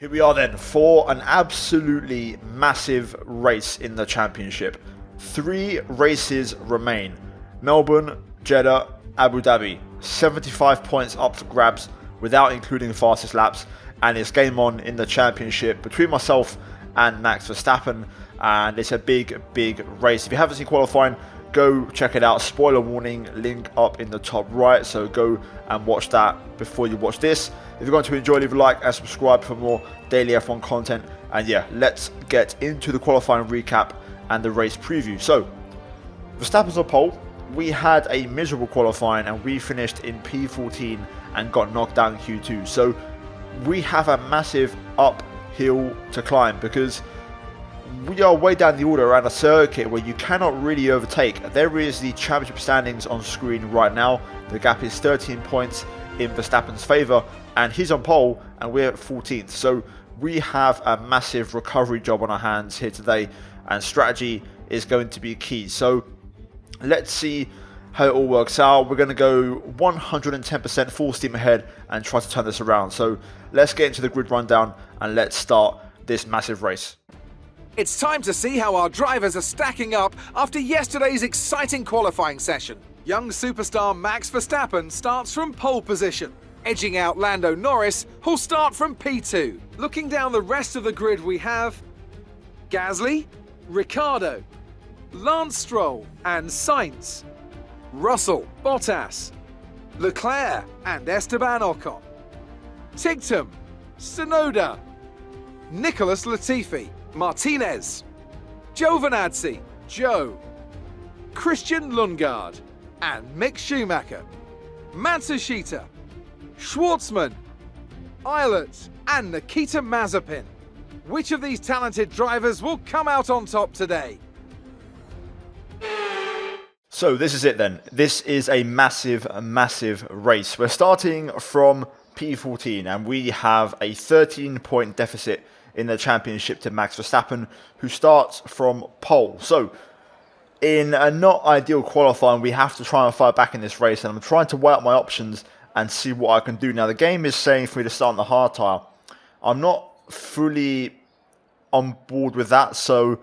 Here we are then for an absolutely massive race in the championship. 3 races remain. Melbourne, Jeddah, Abu Dhabi. 75 points up for grabs without including fastest laps. And it's game on in the championship between myself and Max Verstappen. And it's a big race. If you haven't seen qualifying, go check it out. Spoiler warning, link up in the top right. So go and watch that before you watch this. If you're going to enjoy, leave a like and subscribe for more daily F1 content. And yeah, let's get into the qualifying recap and the race preview. So, Verstappen's on pole. We had a miserable qualifying and we finished in P14 and got knocked down in Q2. So, we have a massive uphill to climb because we are way down the order around a circuit where you cannot really overtake. There is the championship standings on screen right now. The gap is 13 points in Verstappen's favour and he's on pole and we're at 14th. So we have a massive recovery job on our hands here today and strategy is going to be key. So let's see how it all works out. We're going to go 110% full steam ahead and try to turn this around. So let's get into the grid rundown and let's start this massive race. It's time to see how our drivers are stacking up after yesterday's exciting qualifying session. Young superstar Max Verstappen starts from pole position, edging out Lando Norris, who'll start from P2. Looking down the rest of the grid we have Gasly, Ricciardo, Lance Stroll and Sainz, Russell, Bottas, Leclerc and Esteban Ocon, Tigtum, Tsunoda, Nicholas Latifi, Martinez, Giovinazzi, Joe, Christian Lundgaard, and Mick Schumacher, Matsushita, Schwartzman, Eilert, and Nikita Mazepin. Which of these talented drivers will come out on top today? So this is it then. This is a massive race. We're starting from P14 and we have a 13-point deficit in the championship to Max Verstappen, who starts from pole. So, in a not ideal qualifying, we have to try and fight back in this race, and I'm trying to weigh up my options and see what I can do. Now, the game is saying for me to start on the hard tire. I'm not fully on board with that, so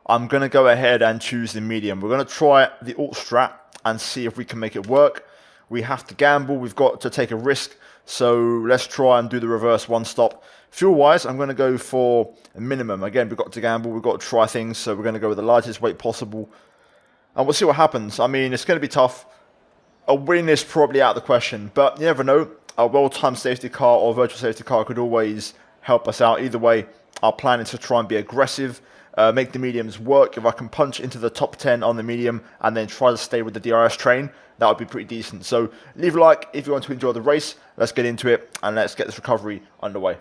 I'm going to go ahead and choose the medium. We're going to try the alt strat and see if we can make it work. We have to gamble, we've got to take a risk, so let's try and do the reverse one stop. Fuel-wise, I'm going to go for a minimum. Again, we've got to gamble, we've got to try things, so we're going to go with the lightest weight possible. And we'll see what happens. I mean, it's going to be tough. A win is probably out of the question, but you never know. A well-timed safety car or virtual safety car could always help us out. Either way, our plan is to try and be aggressive, make the mediums work. If I can punch into the top 10 on the medium and then try to stay with the DRS train, that would be pretty decent. So leave a like if you want to enjoy the race. Let's get into it and let's get this recovery underway.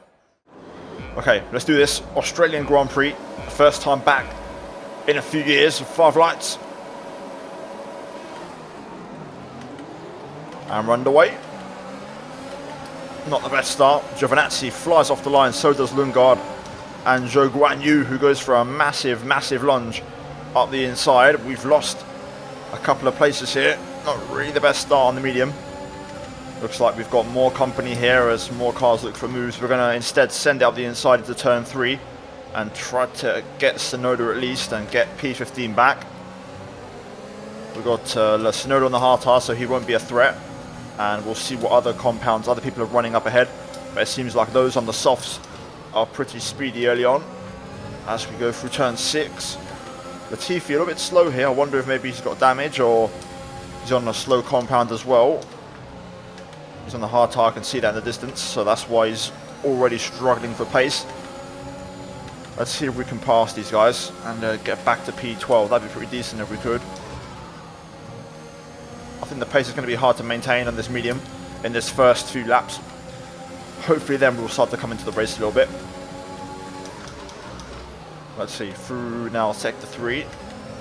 Okay, let's do this. Australian Grand Prix. First time back in a few years. 5 lights. And we're underway. Not the best start. Giovinazzi flies off the line. So does Lundgaard. And Zhou Guanyu, who goes for a massive lunge up the inside. We've lost a couple of places here. Not really the best start on the medium. Looks like we've got more company here as more cars look for moves. We're going to instead send it up the inside into turn 3 and try to get Tsunoda at least and get P15 back. We've got Tsunoda on the hard tire, so he won't be a threat. And we'll see what other compounds, other people are running up ahead. But it seems like those on the softs are pretty speedy early on. As we go through turn 6. Latifi a little bit slow here. I wonder if maybe he's got damage or he's on a slow compound as well. He's on the hard tire, I can see that in the distance, so that's why he's already struggling for pace. Let's see if we can pass these guys and get back to P12. That'd be pretty decent if we could. I think the pace is going to be hard to maintain on this medium in this first few laps. Hopefully then we'll start to come into the race a little bit. Let's see, through now sector 3.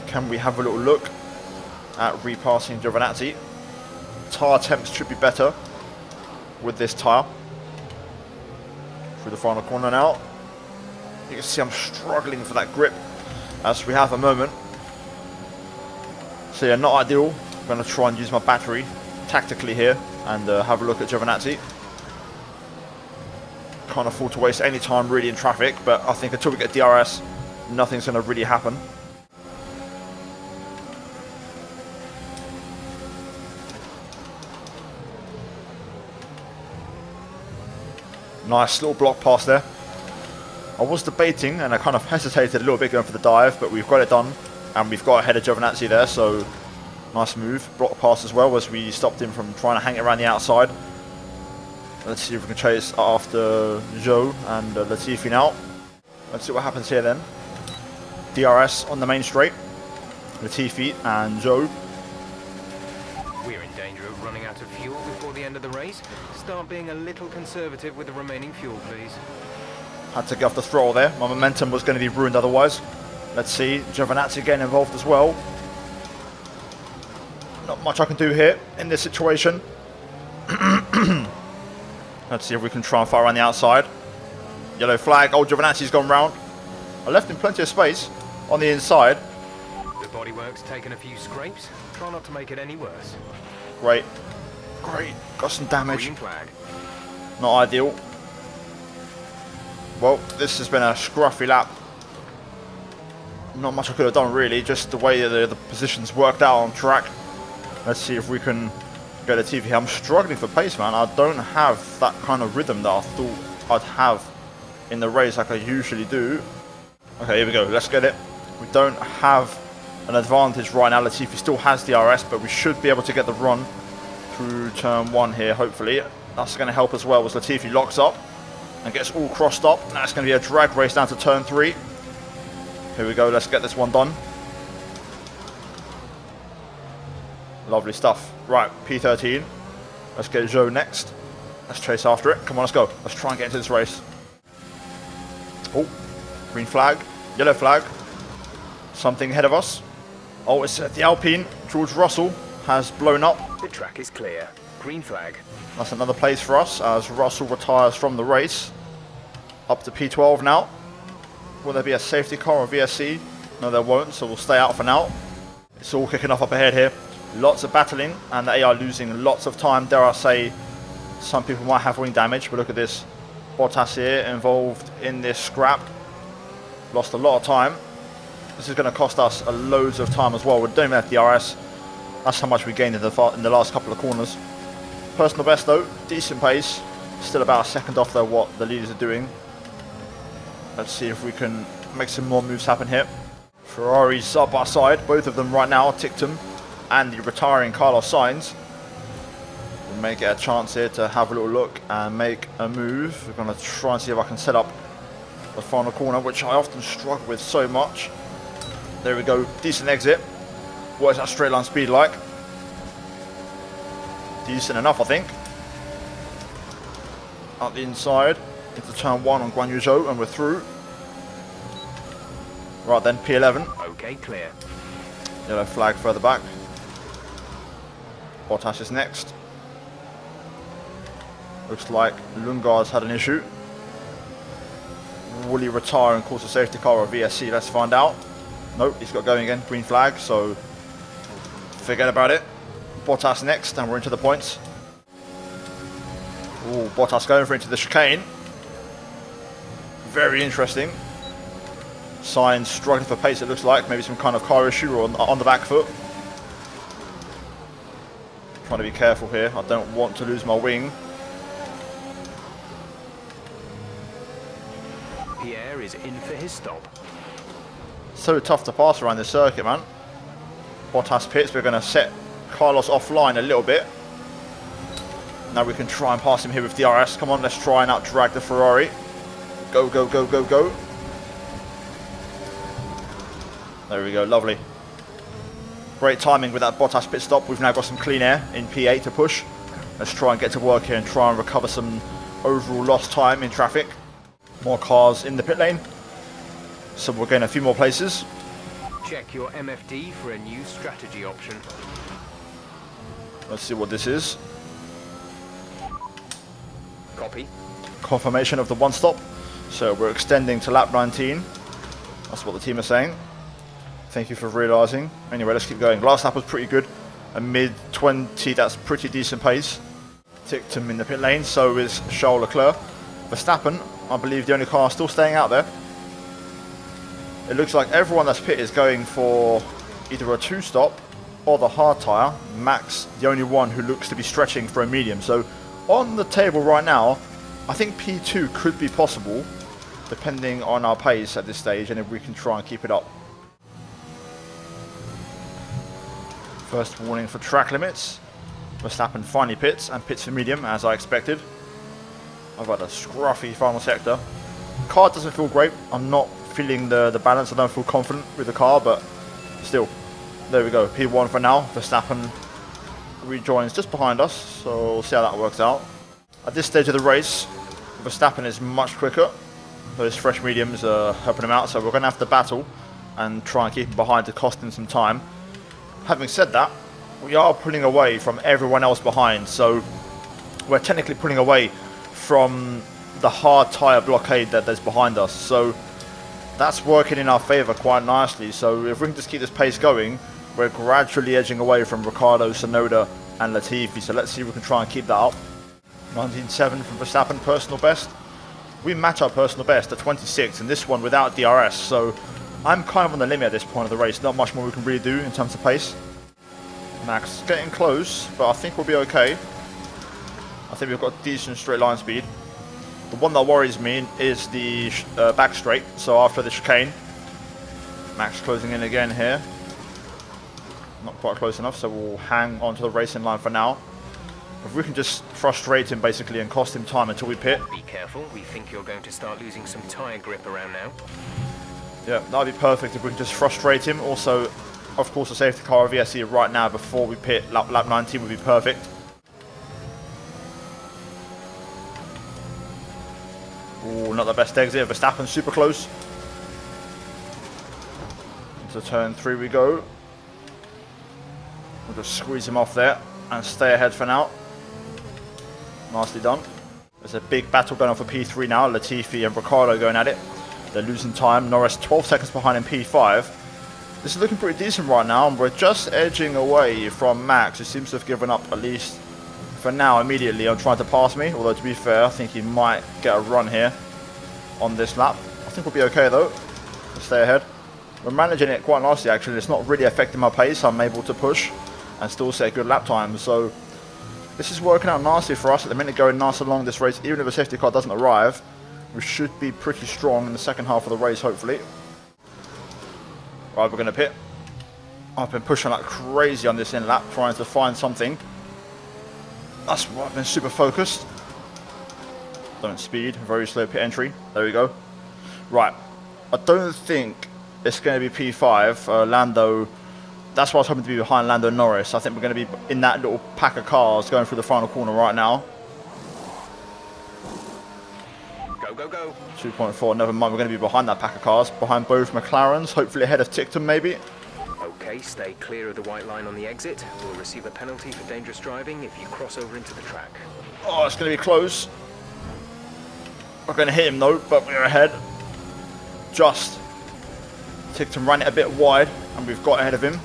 Can we have a little look at repassing Giovinazzi? Tyre temps should be better with this tyre. Through the final corner now. You can see I'm struggling for that grip as we have a moment. So yeah, not ideal. I'm going to try and use my battery tactically here and have a look at Giovinazzi. Can't afford to waste any time really in traffic, but I think until we get DRS, nothing's going to really happen. Nice little block pass there. I was debating and I kind of hesitated a little bit going for the dive, but we've got it done and we've got ahead of Giovinazzi there, so nice move. Block pass as well as we stopped him from trying to hang it around the outside. Let's see if we can chase after Zhou and Latifi now. Let's see what happens here then. DRS on the main straight. Latifi and Zhou. We're in danger of running out of fuel before the end of the race. Start being a little conservative with the remaining fuel, please. Had to get off the throttle there. My momentum was going to be ruined otherwise. Let's see. Giovinazzi getting involved as well. Not much I can do here in this situation. Let's see if we can try and fire around the outside. Yellow flag. Oh, Giovinazzi's gone round. I left him plenty of space on the inside. The bodywork's taken a few scrapes. Try not to make it any worse. Great. Great. Got some damage. Green flag. Not ideal. Well, this has been a scruffy lap. Not much I could have done really, just the way the positions worked out on track. Let's see if we can get a TV here. I'm struggling for pace, man. I don't have that kind of rhythm that I thought I'd have in the race like I usually do. Okay, here we go. Let's get it. We don't have an advantage right now. Latifi still has DRS, but we should be able to get the run through turn 1 here, hopefully. That's going to help as well as Latifi locks up and gets all crossed up. Now it's going to be a drag race down to turn 3. Here we go. Let's get this one done. Lovely stuff. Right, P13. Let's get Zhou next. Let's chase after it. Come on, let's go. Let's try and get into this race. Oh, green flag, yellow flag. Something ahead of us. Oh, it's the Alpine. George Russell has blown up. The track is clear. Green flag. That's another place for us as Russell retires from the race. Up to P12 now. Will there be a safety car or VSC? No, there won't, so we'll stay out for now. It's all kicking off up ahead here. Lots of battling, and they are losing lots of time. Dare I say, some people might have wing damage, but look at this. Bottas here involved in this scrap. Lost a lot of time. This is going to cost us loads of time as well. We don't even have DRS. That's how much we gained in the last couple of corners. Personal best though, decent pace. Still about a second off though what the leaders are doing. Let's see if we can make some more moves happen here. Ferrari side by side, both of them right now, Tictum and the retiring Carlos Sainz. We may get a chance here to have a little look and make a move. We're going to try and see if I can set up the final corner, which I often struggle with so much. There we go, decent exit. What is that straight line speed like? Decent enough, I think. Out the inside, into turn 1 on Guan Yu Zhou, and we're through. Right then, P11. Okay, clear. Yellow flag further back. Bottas is next. Looks like Lundgaard's had an issue. Will he retire and cause a safety car or a VSC? Let's find out. Nope, he's got going again. Green flag, so forget about it. Bottas next, and we're into the points. Ooh, Bottas going for into the chicane. Very interesting. Sainz struggling for pace, it looks like. Maybe some kind of car issue or on the back foot. Trying to be careful here. I don't want to lose my wing. Pierre is in for his stop. So tough to pass around this circuit, man. Bottas pits. We're going to set Carlos offline a little bit. Now we can try and pass him here with DRS. Come on, let's try and out drag the Ferrari. Go, go, go, go, go. There we go, lovely. Great timing with that Bottas pit stop. We've now got some clean air in P8 to push. Let's try and get to work here and try and recover some overall lost time in traffic. More cars in the pit lane. So we're getting a few more places. Check your MFD for a new strategy option. Let's see what this is. Copy. Confirmation of the one stop. So we're extending to lap 19. That's what the team is saying. Thank you for realising. Anyway, let's keep going. Last lap was pretty good. A mid-20, that's pretty decent pace. Tictum in the pit lane, so is Charles Leclerc. Verstappen, I believe the only car still staying out there. It looks like everyone that's pit is going for either a 2-stop or the hard tyre. Max, the only one who looks to be stretching for a medium. So on the table right now, I think P2 could be possible, depending on our pace at this stage and if we can try and keep it up. First warning for track limits. Verstappen finally pits and pits for medium as I expected. I've got a scruffy final sector. Car doesn't feel great. I'm not feeling the balance. I don't feel confident with the car, but still, there we go. P1 for now. Verstappen rejoins just behind us, so we'll see how that works out. At this stage of the race, Verstappen is much quicker. Those fresh mediums are helping him out, so we're going to have to battle and try and keep him behind to cost him some time. Having said that, we are pulling away from everyone else behind, so we're technically pulling away from the hard tyre blockade that there's behind us. So that's working in our favour quite nicely. So if we can just keep this pace going, we're gradually edging away from Ricciardo, Tsunoda and Latifi. So let's see if we can try and keep that up. 19.7 from Verstappen, personal best. We match our personal best at 26, and this one without DRS. So I'm kind of on the limit at this point of the race. Not much more we can really do in terms of pace. Max getting close, but I think we'll be okay. I think we've got decent straight line speed. The one that worries me is the back straight, so after the chicane. Max closing in again here. Not quite close enough, so we'll hang on to the racing line for now. If we can just frustrate him basically and cost him time until we pit. Be careful, we think you're going to start losing some tyre grip around now. Yeah, that'd be perfect if we can just frustrate him. Also, of course, the safety car of VSC right now before we pit lap 19 would be perfect. Ooh, not the best exit. Verstappen super close. Into turn 3 we go. We'll just squeeze him off there and stay ahead for now. Nicely done. There's a big battle going on for P3 now. Latifi and Ricciardo going at it. They're losing time. Norris 12 seconds behind in P5. This is looking pretty decent right now, and we're just edging away from Max, who seems to have given up at least for now immediately on trying to pass me. Although to be fair, I think he might get a run here on this lap. I think we'll be okay though. We'll stay ahead. We're managing it quite nicely actually. It's not really affecting my pace. I'm able to push and still set good lap time. So this is working out nicely for us at the minute, going nice along this race. Even if a safety car doesn't arrive, we should be pretty strong in the second half of the race, hopefully. Right, we're going to pit. I've been pushing like crazy on this in lap, trying to find something. That's why I've been super focused. Don't speed, very slow pit entry. There we go. Right, I don't think it's going to be P5. Lando, that's why I was hoping to be behind Lando Norris. I think we're going to be in that little pack of cars going through the final corner right now. Go, go, go. 2.4, never mind, we're going to be behind that pack of cars, behind both McLarens, hopefully ahead of Tictum maybe. Okay, stay clear of the white line on the exit. We'll receive a penalty for dangerous driving if you cross over into the track. Oh, it's going to be close. We're going to hit him though, but we're ahead. Just. Tictum ran it a bit wide, and we've got ahead of him.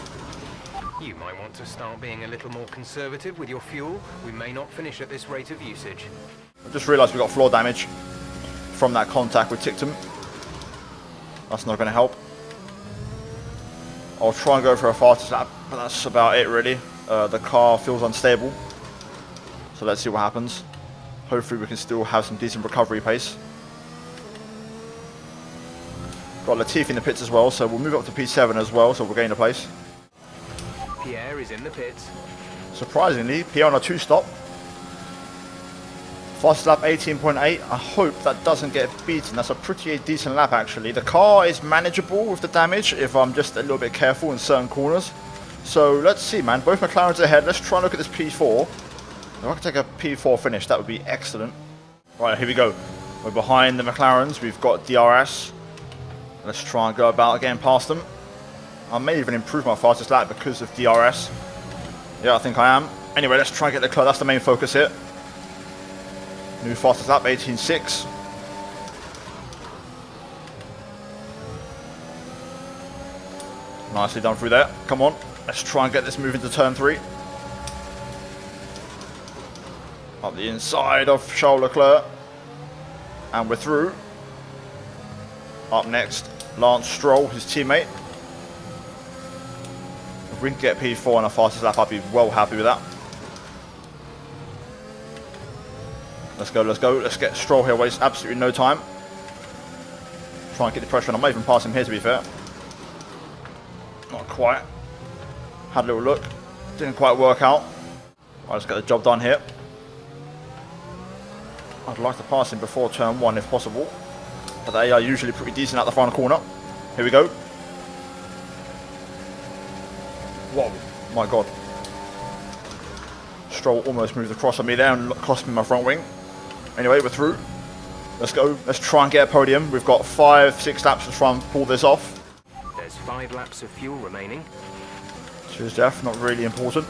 You might want to start being a little more conservative with your fuel. We may not finish at this rate of usage. I just realised we got floor damage from that contact with Tictum. That's not going to help. I'll try and go for a fastest lap, but that's about it really. The car feels unstable, so let's see what happens. Hopefully we can still have some decent recovery pace. Got Latifi in the pits as well, so we'll move up to P7 as well, so we'll gain a place. Pierre is in the pits. Surprisingly, Pierre on a 2-stop. Fastest lap 18.8. I hope that doesn't get beaten. That's a pretty decent lap actually. The car is manageable with the damage if I'm just a little bit careful in certain corners. So let's see, man. Both McLarens ahead. Let's try and look at this P4. If I could take a P4 finish, that would be excellent. Right, here we go. We're behind the McLarens. We've got DRS. Let's try and go about getting past them. I may even improve my fastest lap because of DRS. Yeah, I think I am. Anyway, let's try and get the car. That's the main focus here. New fastest lap, 18.6. Nicely done through there. Come on, let's try and get this moving to turn 3. Up the inside of Charles Leclerc. And we're through. Up next, Lance Stroll, his teammate. If we can get P4 on our fastest lap, I'd be well happy with that. Let's go, let's go. Let's get Stroll here. Waste absolutely no time. Try and get the pressure on. I might even pass him here, to be fair. Not quite. Had a little look. Didn't quite work out. I'll just get the job done here. I'd like to pass him before turn 1 if possible. But they are usually pretty decent at the final corner. Here we go. Whoa, my god. Stroll almost moved across on me there and cost me my front wing. Anyway, we're through. Let's go. Let's try and get a podium. We've got 5-6 laps to try and pull this off. There's 5 laps of fuel remaining. Cheers, Jeff. Not really important.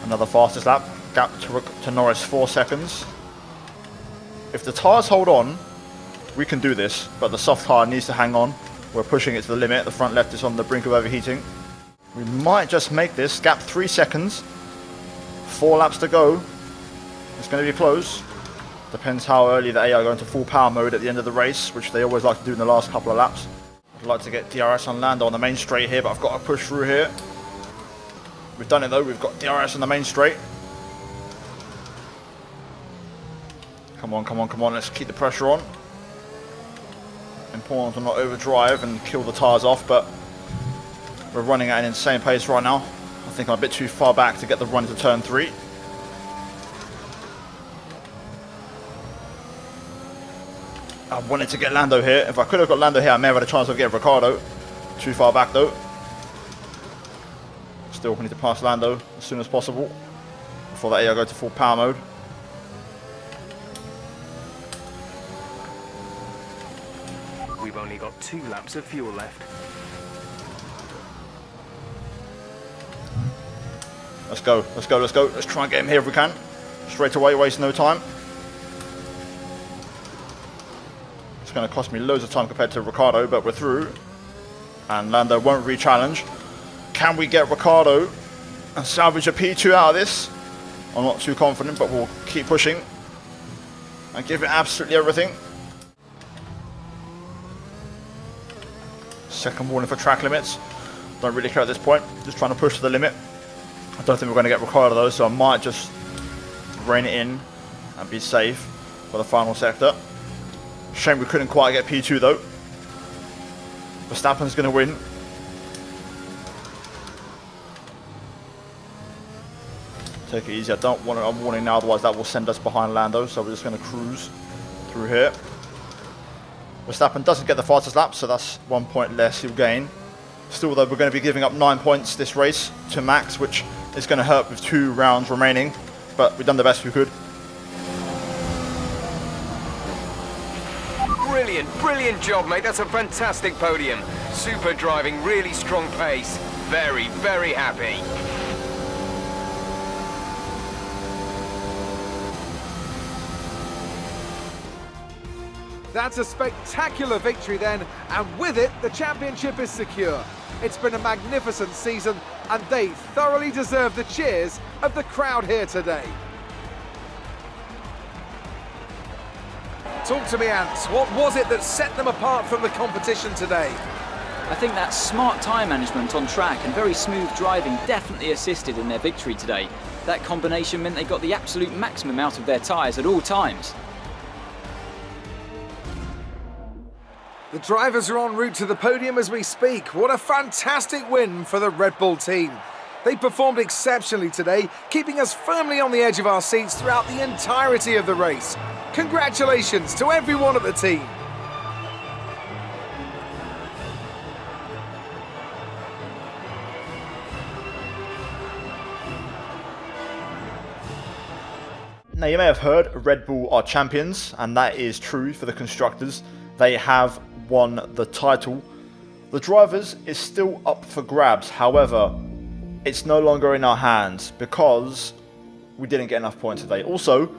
Another fastest lap. Gap to Norris 4 seconds. If the tyres hold on, we can do this, but the soft tyre needs to hang on. We're pushing it to the limit. The front left is on the brink of overheating. We might just make this. Gap 3 seconds. 4 laps to go. It's going to be close. Depends how early the AI go into full power mode at the end of the race, which they always like to do in the last couple of laps. I'd like to get DRS on Lando on the main straight here, but I've got to push through here. We've done it though. We've got DRS on the main straight. Come on, come on, come on. Let's keep the pressure on. Important to not overdrive and kill the tyres off, but we're running at an insane pace right now. I think I'm a bit too far back to get the run to turn 3. I wanted to get Lando here. If I could have got Lando here, I may have had a chance of getting Ricciardo. Too far back though. Still need to pass Lando as soon as possible before the AI go to full power mode. We've only got 2 laps of fuel left. Let's go, let's go, let's go. Let's try and get him here if we can. Straight away, waste no time. It's going to cost me loads of time compared to Ricciardo, but we're through. And Lando won't re-challenge. Can we get Ricciardo and salvage a P2 out of this? I'm not too confident, but we'll keep pushing and give it absolutely everything. Second warning for track limits. Don't really care at this point. Just trying to push to the limit. I don't think we're going to get Ricciardo though, so I might just rein it in and be safe for the final sector. Shame we couldn't quite get P2 though. Verstappen's going to win. Take it easy. I don't want it on warning now, otherwise that will send us behind Lando, so we're just going to cruise through here. Verstappen doesn't get the fastest lap, so that's 1 point less he'll gain. Still though, we're going to be giving up 9 points this race to Max, which is going to hurt with 2 rounds remaining, but we've done the best we could. Brilliant, brilliant job, mate. That's a fantastic podium. Super driving, really strong pace. Very, very happy. That's a spectacular victory then, and with it, the championship is secure. It's been a magnificent season, and they thoroughly deserve the cheers of the crowd here today. Talk to me, Ants. What was it that set them apart from the competition today? I think that smart tyre management on track and very smooth driving definitely assisted in their victory today. That combination meant they got the absolute maximum out of their tyres at all times. The drivers are en route to the podium as we speak. What a fantastic win for the Red Bull team. They performed exceptionally today, keeping us firmly on the edge of our seats throughout the entirety of the race. Congratulations to everyone at the team. Now you may have heard Red Bull are champions, and that is true for the constructors. They have won the title. The drivers is still up for grabs, however, it's no longer in our hands because we didn't get enough points today. Also,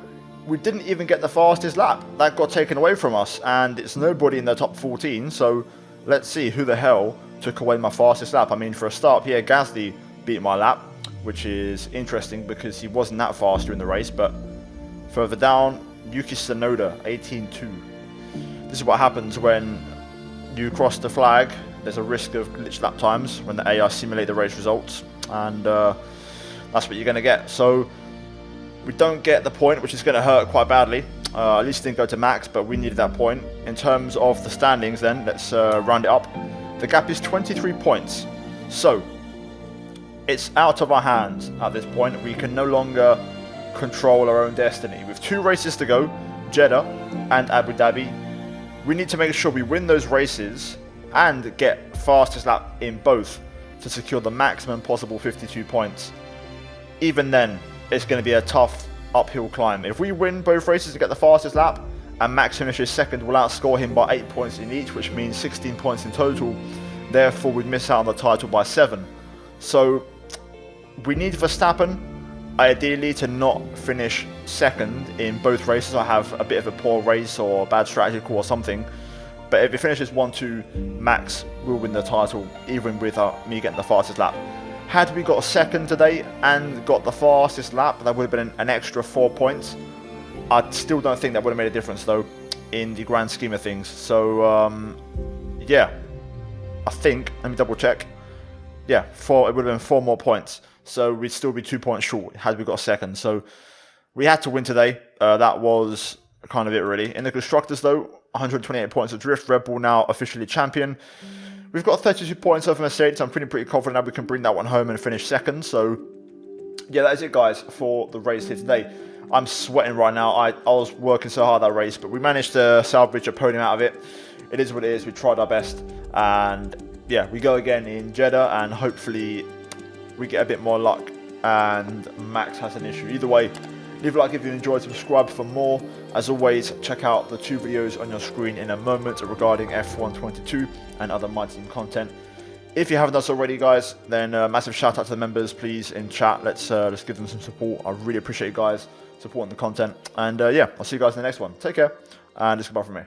we didn't even get the fastest lap. That got taken away from us, and it's nobody in the top 14, so let's see who the hell took away my fastest lap. I mean, for a start, Pierre Gasly beat my lap, which is interesting because he wasn't that fast during the race, but further down, Yuki Tsunoda, 18-2. This is what happens when you cross the flag. There's a risk of glitch lap times when the AI simulate the race results, and that's what you're going to get. So we don't get the point, which is going to hurt quite badly. At least it didn't go to Max, but we needed that point. In terms of the standings then, let's round it up. The gap is 23 points. So it's out of our hands at this point. We can no longer control our own destiny. With 2 races to go, Jeddah and Abu Dhabi, we need to make sure we win those races and get fastest lap in both to secure the maximum possible 52 points. Even then, it's going to be a tough uphill climb. If we win both races to get the fastest lap and Max finishes second, we'll outscore him by 8 points in each, which means 16 points in total. Therefore, we'd miss out on the title by 7. So we need Verstappen, ideally, to not finish second in both races. I have a bit of a poor race or a bad strategy call or something. But if it finishes 1-2, Max will win the title, even with me getting the fastest lap. Had we got second today and got the fastest lap, that would have been an extra 4 points. I still don't think that would have made a difference, though, in the grand scheme of things. So, yeah, I think, let me double check. Yeah, it would have been 4 more points. So we'd still be 2 points short had we got second. So we had to win today. That was kind of it, really. In the constructors, though, 128 points of drift. Red Bull now officially champion. We've got 32 points over Mercedes. I'm feeling pretty confident that we can bring that one home and finish second. So, yeah, that is it, guys, for the race here today. I'm sweating right now. I was working so hard that race, but we managed to salvage a podium out of it. It is what it is. We tried our best. And, yeah, we go again in Jeddah, and hopefully we get a bit more luck and Max has an issue. Either way, leave a like if you enjoyed, subscribe for more. As always, check out the 2 videos on your screen in a moment regarding F1 22 and other My Team content. If you haven't done so already, guys, then massive shout out to the members, please, in chat. Let's give them some support. I really appreciate you guys supporting the content. And yeah, I'll see you guys in the next one. Take care, and it's goodbye from me.